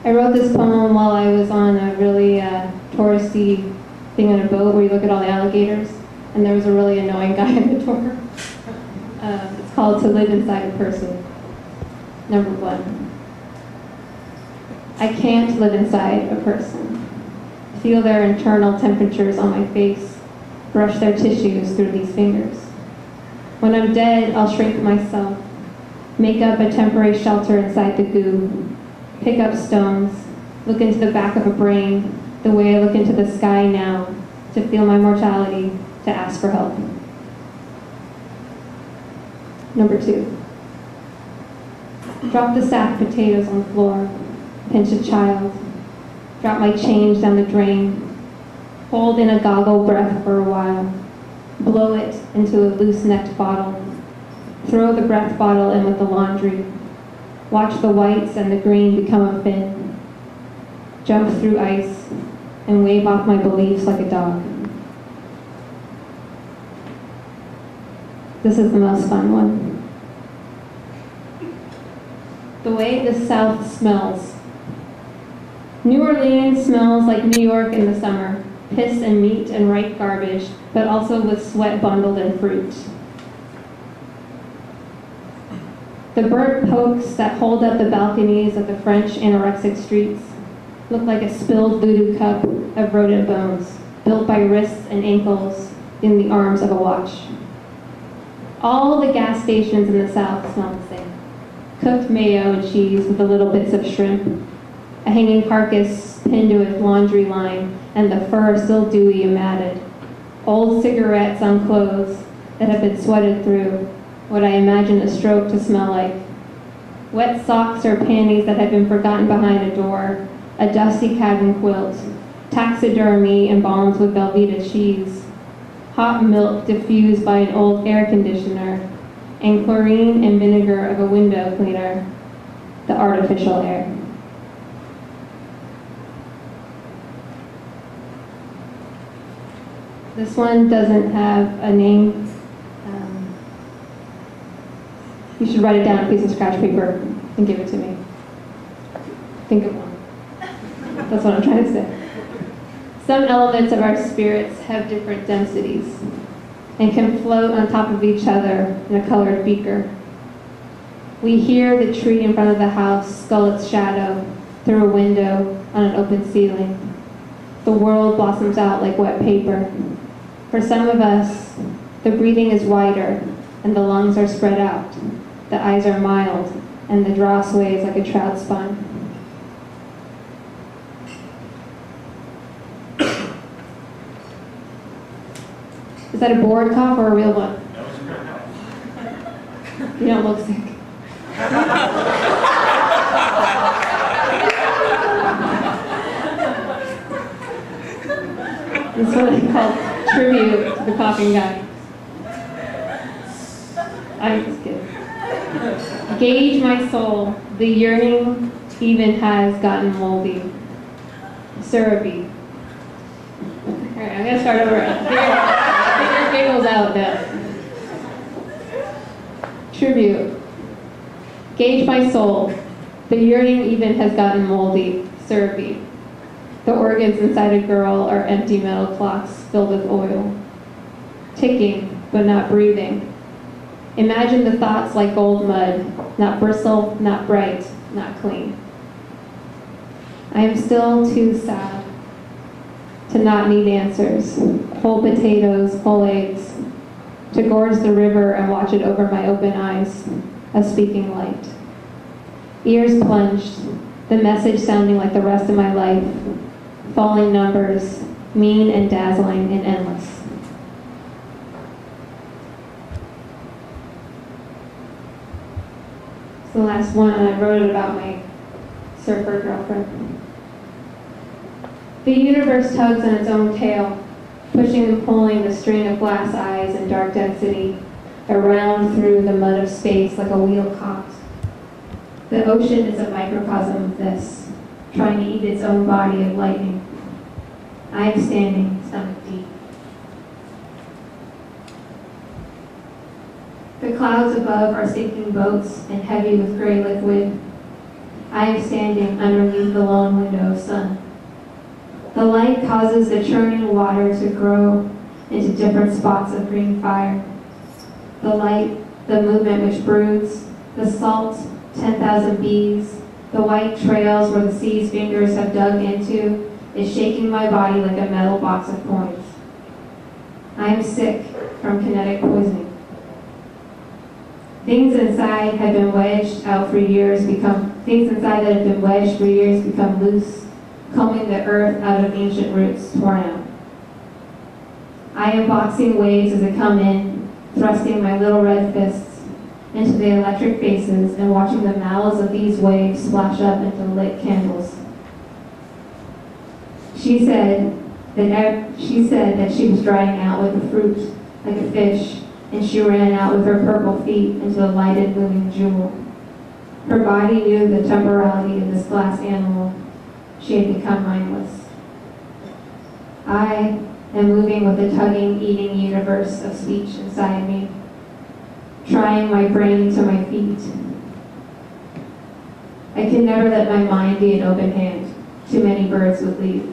I wrote this poem while I was on a really touristy thing on a boat where you look at all the alligators, and there was a really annoying guy at the door. It's called To Live Inside a Person. Number 1. I can't live inside a person. Feel their internal temperatures on my face, brush their tissues through these fingers. When I'm dead, I'll shrink myself, make up a temporary shelter inside the goo, pick up stones, look into the back of a brain, the way I look into the sky now, to feel my mortality, to ask for help. Number 2. Drop the sack potatoes on the floor, pinch a child, drop my change down the drain, hold in a goggle breath for a while, blow it into a loose-necked bottle, throw the breath bottle in with the laundry, watch the whites and the green become a fin, jump through ice, and wave off my beliefs like a dog. This is the most fun one. The way the South smells. New Orleans smells like New York in the summer, piss and meat and ripe garbage, but also with sweat bundled in fruit. The burnt pokes that hold up the balconies of the French anorexic streets look like a spilled voodoo cup of rodent bones, built by wrists and ankles in the arms of a watch. All the gas stations in the South smell the same. Cooked mayo and cheese with the little bits of shrimp, a hanging carcass pinned to a laundry line, and the fur still dewy and matted. Old cigarettes on clothes that have been sweated through, what I imagine a stroke to smell like. Wet socks or panties that have been forgotten behind a door, a dusty cabin quilt, taxidermy embalmed with Velveeta cheese, hot milk diffused by an old air conditioner, and chlorine and vinegar of a window cleaner, the artificial air. This one doesn't have a name. You should write it down on a piece of scratch paper and give it to me. Think of one. That's what I'm trying to say. Some elements of our spirits have different densities and can float on top of each other in a colored beaker. We hear the tree in front of the house scull its shadow through a window on an open ceiling. The world blossoms out like wet paper. For some of us, the breathing is wider and the lungs are spread out. The eyes are mild and the draw sways like a trout spine. Is that a bored cough or a real one? That was a real cough. You don't look sick. This is what I call tribute to the coughing guy. I'm just kidding. Gauge my soul. The yearning even has gotten moldy. Syrupy. Alright, I'm gonna start over. Figure giggles out now. Tribute. Gauge my soul. The yearning even has gotten moldy. Syrupy. The organs inside a girl are empty metal clocks filled with oil. Ticking, but not breathing. Imagine the thoughts like gold mud, not bristle, not bright, not clean. I am still too sad to not need answers, whole potatoes, whole eggs, to gorge the river and watch it over my open eyes, a speaking light. Ears plunged, the message sounding like the rest of my life, falling numbers, mean and dazzling and endless. The last one, and I wrote it about my surfer girlfriend. The universe tugs on its own tail, pushing and pulling the string of glass eyes and dark density around through the mud of space like a wheel caught. The ocean is a microcosm of this, trying to eat its own body of lightning. I am standing stomach deep. The clouds above are sinking boats and heavy with gray liquid. I am standing underneath the lone window of sun. The light causes the churning water to grow into different spots of green fire. The light, the movement which broods, the salt, 10,000 bees, the white trails where the sea's fingers have dug into, is shaking my body like a metal box of coins. I am sick from kinetic poisoning. Things inside that have been wedged for years become loose, combing the earth out of ancient roots torn out. I am boxing waves as they come in, thrusting my little red fists into the electric faces and watching the mouths of these waves splash up into lit candles. She said that she was drying out with the fruit like a fish, and she ran out with her purple feet into the lighted moving jewel. Her body knew the temporality of this glass animal. She had become mindless. I am moving with the tugging, eating universe of speech inside me, trying my brain to my feet. I can never let my mind be an open hand. Too many birds would leave.